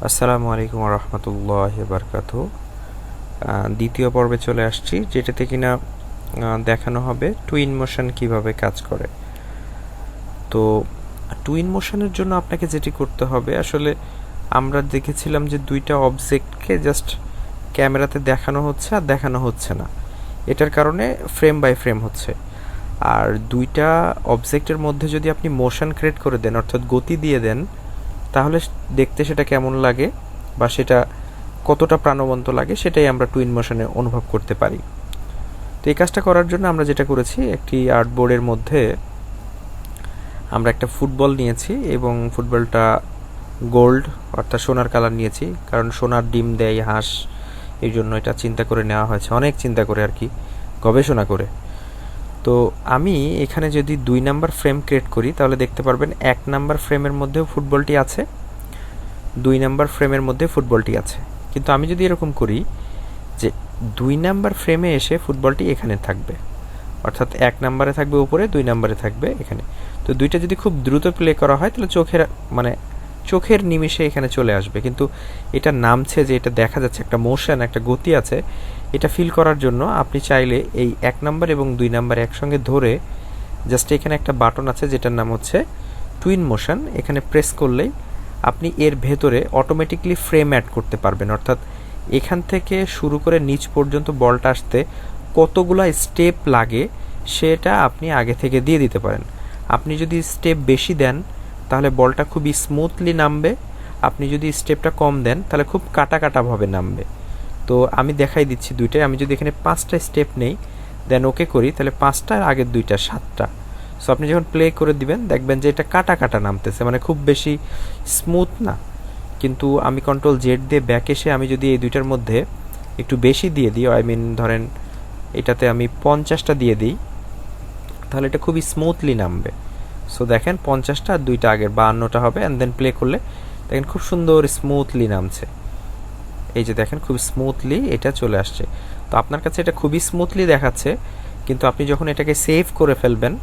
আসসালামু আলাইকুম ওয়া রাহমাতুল্লাহি ওয়া বারাকাতুহু। দ্বিতীয় পর্বে চলে আসছি, যেটাতে কিনা দেখানো হবে টুইন মোশন কিভাবে কাজ করে। তো টুইন মোশনের জন্য আপনাকে যেটি করতে হবে, আসলে আমরা দেখেছিলাম যে দুইটা অবজেক্টকে জাস্ট ক্যামেরাতে দেখানো হচ্ছে আর দেখানো হচ্ছে না। এটার কারণে ফ্রেম বাই ফ্রেম হচ্ছে। আর দুইটা অবজেক্টের মধ্যে যদি আপনি মোশন ক্রিয়েট করে দেন, অর্থাৎ গতি দিয়ে দেন, তাহলে দেখতে সেটা কেমন লাগে বা সেটা কতটা প্রাণবন্ত লাগে সেটাই আমরা টুইন মোশনে অনুভব করতে পারি। তো এই কাজটা করার জন্য আমরা যেটা করেছি, একটি আর্টবোর্ডের মধ্যে আমরা একটা ফুটবল নিয়েছি এবং ফুটবলটা গোল্ড অর্থাৎ সোনার কালার নিয়েছি, কারণ সোনার ডিম দেয় হাঁস, এই জন্য এটা চিন্তা করে নেওয়া হয়েছে, অনেক চিন্তা করে আর কি, গবেষণা করে। তো আমি এখানে যদি 2 নাম্বার ফ্রেম ক্রিয়েট করি, তাহলে দেখতে পারবেন 1 নাম্বার ফ্রেমের মধ্যেও ফুটবলটি আছে, 2 নাম্বার ফ্রেমের মধ্যে ফুটবলটি আছে। কিন্তু আমি যদি এরকম করি যে 2 নাম্বার ফ্রেমে এসে ফুটবলটি এখানে থাকবে, অর্থাৎ 1 নাম্বারে থাকবে উপরে, 2 নাম্বারে থাকবে এখানে। তো দুইটা যদি খুব দ্রুত প্লে করা হয়, তাহলে চোখের নিমিষে এখানে চলে আসবে। কিন্তু এটা নামছে, যে এটা দেখা যাচ্ছে একটা মোশন, একটা গতি আছে, এটা ফিল করার জন্য আপনি চাইলে এই 1 নাম্বার এবং 2 নাম্বার একসঙ্গে ধরে জাস্ট এখানে একটা বাটন আছে যেটার নাম হচ্ছে টুইন মোশন, এখানে প্রেস করলেই আপনি এর ভেতরে অটোমেটিকলি ফ্রেম অ্যাড করতে পারবেন। অর্থাৎ এখান থেকে শুরু করে নিচ পর্যন্ত বলটা আসতে কতগুলো স্টেপ লাগে সেটা আপনি আগে থেকে দিয়ে দিতে পারেন। আপনি যদি স্টেপ বেশি দেন তাহলে বলটা খুবই স্মুথলি নামবে, আপনি যদি স্টেপটা কম দেন তাহলে খুব কাটা কাটাভাবে নামবে। তো আমি দেখাই দিচ্ছি দুইটাই। আমি যদি এখানে 5টা স্টেপ নেই, দেন ওকে করি, তাহলে 5টার আগের 2টা 7টা। সো আপনি যখন প্লে করে দিবেন দেখবেন যে এটা কাটা কাটা নামতেছে, মানে খুব বেশি স্মুথ না। কিন্তু আমি কন্ট্রোল জেড দিয়ে ব্যাক এসে আমি যদি এই দুইটার মধ্যে একটু বেশি দিয়ে দিই, ধরেন এটাতে আমি 50টা দিয়ে দিই, তাহলে এটা খুবই স্মুথলি নামবে। সো দেখেন 50টা আর 2টা আগের 52টা হবে, অ্যান্ড দেন প্লে করলে দেখেন খুব সুন্দর স্মুথলি নামছে। এই যে দেখেন খুব স্মুথলি এটা চলে আসছে। তো আপনার কাছে এটা খুবই স্মুথলি দেখাচ্ছে, কিন্তু আপনি যখন এটাকে সেভ করে ফেলবেন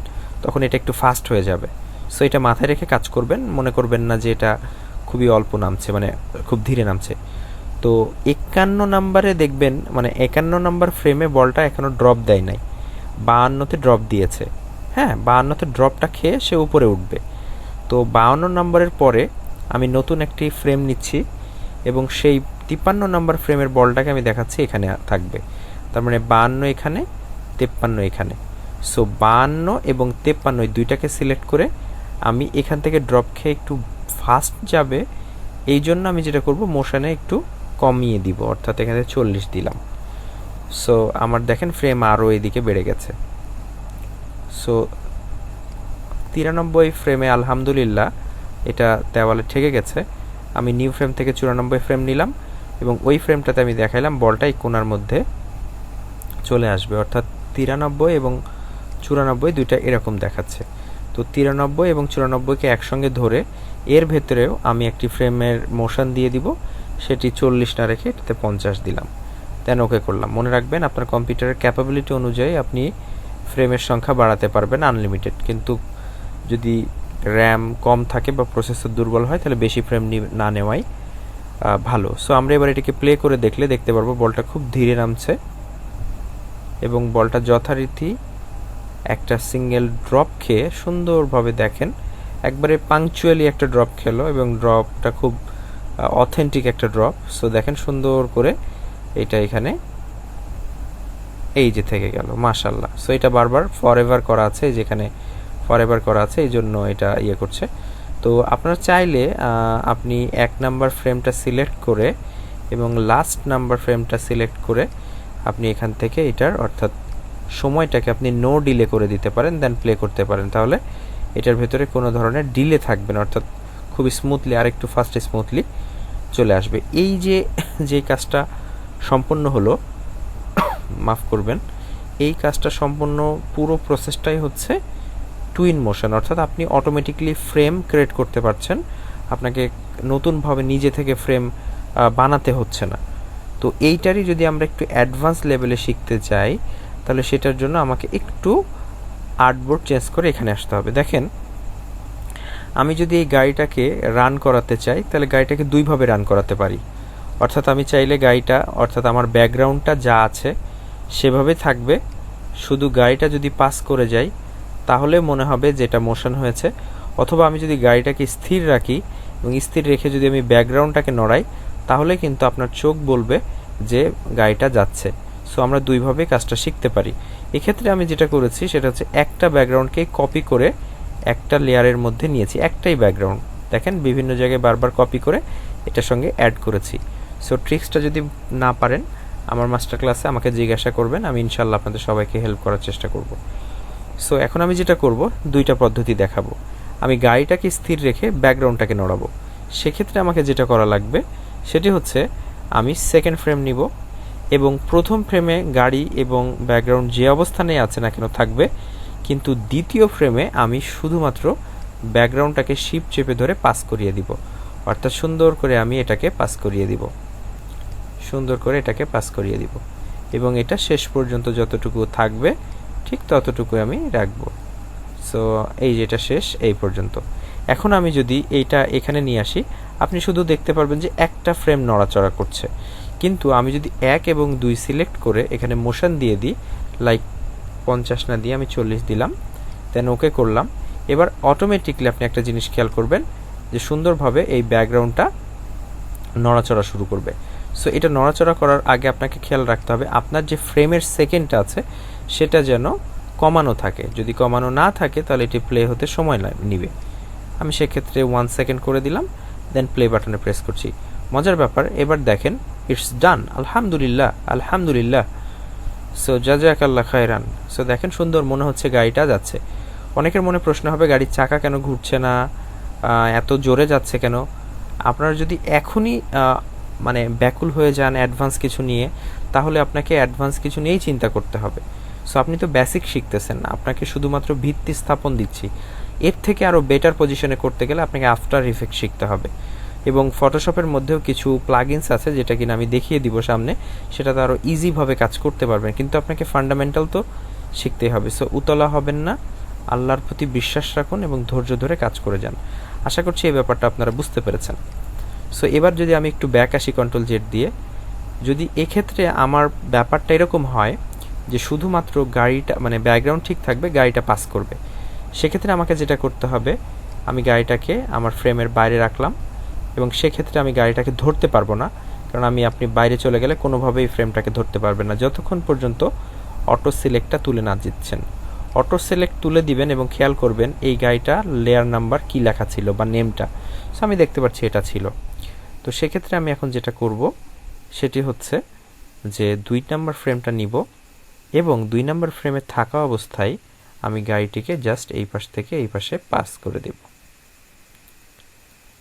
তখন এটা একটু ফাস্ট হয়ে যাবে। সো এটা মাথায় রেখে কাজ করবেন, মনে করবেন না যে এটা খুবই অল্প নামছে, মানে খুব ধীরে নামছে। তো 51 নাম্বারে দেখবেন, মানে 51 নাম্বার ফ্রেমে বলটা এখনও ড্রপ দেয় নাই, 52তে ড্রপ দিয়েছে। হ্যাঁ, 52তে ড্রপটা খেয়ে সে উপরে উঠবে। তো 52 নাম্বারের পরে আমি নতুন একটি ফ্রেম নিচ্ছি এবং সেই 53 নাম্বার ফ্রেমের বলটাকে আমি দেখাচ্ছি এখানে থাকবে। তার মানে 52 এখানে, 53 এখানে। সো 52 এবং 53 দুইটাকে সিলেক্ট করে আমি এখান থেকে ড্রপ খেয়ে একটু ফাস্ট যাবে, এই জন্য আমি যেটা করব, মোশনে একটু কমিয়ে দিব, অর্থাৎ এখানে 40 দিলাম। সো আমার দেখেন ফ্রেম আরও এদিকে বেড়ে গেছে। সো 93 ফ্রেমে আলহামদুলিল্লাহ এটা দেওয়ালে ঠেকে গেছে। আমি নিউ ফ্রেম থেকে 94 ফ্রেম নিলাম এবং ওই ফ্রেমটাতে আমি দেখাইলাম বলটা এই কোণার মধ্যে চলে আসবে, অর্থাৎ 93 এবং 94 দুইটা এরকম দেখাচ্ছে। তো 93 এবং 94কে একসঙ্গে ধরে এর ভেতরেও আমি একটি ফ্রেমের মোশন দিয়ে দিব, সেটি 40 না রেখে এটাতে 50 দিলাম, দেন ওকে করলাম। মনে রাখবেন আপনার কম্পিউটারের ক্যাপাবিলিটি অনুযায়ী আপনি ফ্রেমের সংখ্যা বাড়াতে পারবেন আনলিমিটেড, কিন্তু যদি র্যাম কম থাকে বা প্রসেসর দুর্বল হয় তাহলে বেশি ফ্রেম না নেওয়াই ভালো। সো আমরা এবার এটাকে প্লে করে দেখতে পারবো বলটা খুব ধীরে নামছে এবং বলটা যথারীতি একটা সিঙ্গেল ড্রপ খেয়ে সুন্দরভাবে, দেখেন একবারে পাংচুয়ালি একটা ড্রপ খেলো এবং ড্রপটা খুব অথেন্টিক একটা ড্রপ। সো দেখেন সুন্দর করে এটা এখানে এই যে থেকে গেল, মাশাআল্লাহ। সো এটা বারবার ফরএভার করা আছে, যেখানে ফরএভার করা আছে এই জন্য এটা ইয়ে করছে। তো আপনারা চাইলে আপনি 1 নাম্বার ফ্রেমটা সিলেক্ট করে এবং লাস্ট নাম্বার ফ্রেমটা সিলেক্ট করে আপনি এখান থেকে এটার অর্থাৎ সময়টাকে আপনি নো ডিলে করে দিতে পারেন, দেন প্লে করতে পারেন। তাহলে এটার ভেতরে কোনো ধরনের ডিলে থাকবে না, অর্থাৎ খুব স্মুথলি আর একটু ফাস্ট স্মুথলি চলে আসবে। এই যে কাজটা সম্পন্ন হলো, মাফ করবেন, এই কাজটা সম্পূর্ণ পুরো প্রসেসটাই হচ্ছে টুইন মোশন, অর্থাৎ আপনি অটোমেটিকলি ফ্রেম ক্রিয়েট করতে পারছেন, আপনাকে নতুনভাবে নিজে থেকে ফ্রেম বানাতে হচ্ছে না। তো এইটারই যদি আমরা একটু অ্যাডভান্স লেভেলে শিখতে চাই, তাহলে সেটার জন্য আমাকে একটু আর্টবোর্ড চেঞ্জ করে এখানে আসতে হবে। দেখেন আমি যদি এই গাড়িটাকে রান করাতে চাই তাহলে গাড়িটাকে দুইভাবে রান করাতে পারি। অর্থাৎ আমি চাইলে গাড়িটা অর্থাৎ আমার ব্যাকগ্রাউন্ডটা যা আছে সেভাবে থাকবে, শুধু গাড়িটা যদি পাস করে যাই তাহলে মনে হবে যে এটা মোশন হয়েছে। অথবা আমি যদি গাড়িটাকে স্থির রাখি এবং স্থির রেখে যদি আমি ব্যাকগ্রাউন্ডটাকে নড়াই তাহলে কিন্তু আপনার চোখ বলবে যে গাড়িটা যাচ্ছে। সো আমরা দুইভাবে কাজটা শিখতে পারি। এক্ষেত্রে আমি যেটা করেছি সেটা হচ্ছে একটা ব্যাকগ্রাউন্ডকে কপি করে একটা লেয়ারের মধ্যে নিয়েছি, একটাই ব্যাকগ্রাউন্ড দেখেন বিভিন্ন জায়গায় বারবার কপি করে এটার সঙ্গে অ্যাড করেছি। সো ট্রিক্সটা যদি না পারেন আমার মাস্টার ক্লাসে আমাকে জিজ্ঞাসা করবেন, আমি ইনশাল্লাহ আপনাদের সবাইকে হেল্প করার চেষ্টা করব। সো এখন আমি যেটা করব দুইটা পদ্ধতি দেখাবো। আমি গাড়িটাকে স্থির রেখে ব্যাকগ্রাউন্ডটাকে নড়াবো। সেক্ষেত্রে আমাকে যেটা করা লাগবে সেটি হচ্ছে আমি সেকেন্ড ফ্রেম নিব এবং প্রথম ফ্রেমে গাড়ি এবং ব্যাকগ্রাউন্ড যে অবস্থানে আছে না কেন থাকবে, কিন্তু দ্বিতীয় ফ্রেমে আমি শুধুমাত্র ব্যাকগ্রাউন্ডটাকে শিপ চেপে ধরে পাস করিয়ে দিব। অর্থাৎ সুন্দর করে আমি এটাকে পাস করিয়ে দিব, সুন্দর করে এটাকে পাস করিয়ে দিব এবং এটা শেষ পর্যন্ত যতটুকু থাকবে ঠিক ততটুকু আমি রাখবো। সো এই যেটা শেষ এই পর্যন্ত। এখন আমি যদি এইটা এখানে নিয়ে আসি আপনি শুধু দেখতে পারবেন যে একটা ফ্রেম নড়াচড়া করছে, কিন্তু আমি যদি 1 এবং 2 সিলেক্ট করে এখানে মোশন দিয়ে দিই, লাইক 50 না দিয়ে আমি 40 দিলাম, দেন ওকে করলাম। এবার অটোমেটিকলি আপনি একটা জিনিস খেয়াল করবেন যে সুন্দরভাবে এই ব্যাকগ্রাউন্ডটা নড়াচড়া শুরু করবে। সো এটা নড়াচড়া করার আগে আপনাকে খেয়াল রাখতে হবে আপনার যে ফ্রেমের সেকেন্ডটা আছে সেটা যেন কমানো থাকে। যদি কমানো না থাকে তাহলে এটি প্লে হতে সময় নেবে। আমি সেক্ষেত্রে 1 সেকেন্ড করে দিলাম, দেন প্লে বাটনে প্রেস করছি। মজার ব্যাপার, এবার দেখেন ইটস ডান, আলহামদুলিল্লাহ আলহামদুলিল্লাহ। সো জাযাকাল্লাহ খায়রান। সো দেখেন সুন্দর মনে হচ্ছে গাড়িটা যাচ্ছে। অনেকের মনে প্রশ্ন হবে গাড়ির চাকা কেন ঘুরছে না, এত জোরে যাচ্ছে কেন? আপনারা যদি এখনই মানে ব্যাকুল হয়ে যান অ্যাডভান্স কিছু নিয়ে, তাহলে আপনাকে অ্যাডভান্স কিছু নিয়েই চিন্তা করতে হবে। সো আপনি তো বেসিক শিখতেছেন না, আপনাকে শুধুমাত্র ভিত্তি স্থাপন দিচ্ছি। এর থেকে আরও বেটার পজিশনে করতে গেলে আপনাকে আফটার ইফেক্ট শিখতে হবে এবং ফটোশপের মধ্যেও কিছু প্লাগইনস আছে যেটা কিনা আমি দেখিয়ে দিব সামনে, সেটাতে আরও ইজিভাবে কাজ করতে পারবেন, কিন্তু আপনাকে ফান্ডামেন্টাল তো শিখতেই হবে। সো উতলা হবেন না, আল্লাহর প্রতি বিশ্বাস রাখুন এবং ধৈর্য ধরে কাজ করে যান। আশা করছি এই ব্যাপারটা আপনারা বুঝতে পেরেছেন। সো এবার যদি আমি একটু ব্যাক আসি কন্ট্রোল জেড দিয়ে, যদি এক্ষেত্রে আমার ব্যাপারটা এরকম হয় যে শুধুমাত্র গাড়িটা মানে ব্যাকগ্রাউন্ড ঠিক থাকবে, গাড়িটা পাস করবে, সেক্ষেত্রে আমাকে যেটা করতে হবে আমি গাড়িটাকে আমার ফ্রেমের বাইরে রাখলাম এবং সেক্ষেত্রে আমি গাড়িটাকে ধরতে পারবো না, কারণ আপনি বাইরে চলে গেলে কোনোভাবেই ফ্রেমটাকে ধরতে পারবেন না যতক্ষণ পর্যন্ত অটো সিলেক্টটা তুলে না দিচ্ছেন। অটো সিলেক্ট তুলে দিবেন এবং খেয়াল করবেন এই গাড়িটা লেয়ার নাম্বার কি লেখা ছিল বা নেমটা। সো আমি দেখতে পাচ্ছি এটা ছিল। তো সেক্ষেত্রে আমি এখন যেটা করব সেটি হচ্ছে যে 2 নাম্বার ফ্রেমটা নিব এবং 2 নাম্বার ফ্রেমে থাকা অবস্থায় আমি গাড়িটিকে জাস্ট এই পাশ থেকে এই পাশে পাস করে দেব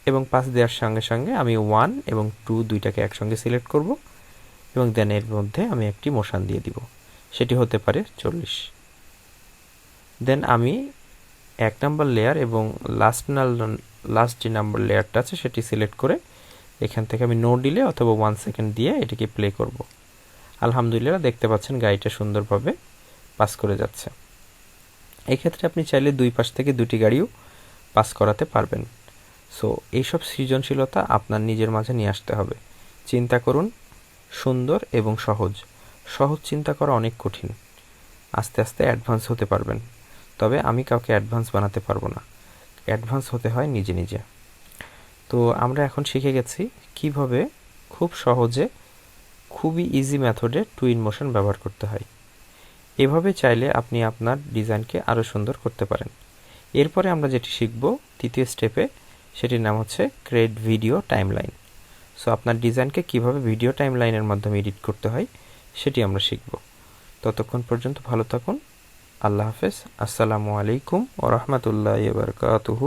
এবং পাস দেওয়ার সঙ্গে সঙ্গে আমি 1 এবং 2 দুইটাকে একসঙ্গে সিলেক্ট করব এবং দেন এর মধ্যে আমি একটি মোশন দিয়ে দিব, সেটি হতে পারে 40। দেন আমি 1 নাম্বার লেয়ার এবং লাস্ট যে নাম্বার লেয়ারটা আছে সেটি সিলেক্ট করে এখান থেকে আমি নো ডিলে অথবা 1 সেকেন্ড দিয়ে এটাকে প্লে করব। আলহামদুলিল্লাহ দেখতে পাচ্ছেন গাড়িটা সুন্দরভাবে পাস করে যাচ্ছে। এক্ষেত্রে আপনি চাইলে 2 পাশ থেকে 2টি গাড়িও পাস করাতে পারবেন। সো এইসব সৃজনশীলতা আপনার নিজের মাঝে নিয়ে আসতে হবে। চিন্তা করুন সুন্দর এবং সহজ। সহজ চিন্তা করা অনেক কঠিন, আস্তে আস্তে অ্যাডভান্স হতে পারবেন। তবে আমি কাউকে অ্যাডভান্স বানাতে পারবো না, অ্যাডভান্স হতে হয় নিজে নিজে। তো আমরা এখন শিখে গেছি কিভাবে খুব সহজে খুবই ইজি মেথডে টুইন মোশন ব্যবহার করতে হয়। এভাবে চাইলে আপনি আপনার ডিজাইনকে আরও সুন্দর করতে পারেন। এরপরে আমরা যেটি শিখব তৃতীয় স্টেপে, সেটির নাম হচ্ছে ক্রিয়েট ভিডিও টাইমলাইন। সো আপনার ডিজাইনকে কিভাবে ভিডিও টাইমলাইনের মাধ্যমে এডিট করতে হয় সেটি আমরা শিখব। ততক্ষণ পর্যন্ত ভালো থাকুন। আল্লাহ হাফেজ। আসসালামু আলাইকুম ওয়া রাহমাতুল্লাহি ওয়া বারাকাতুহু।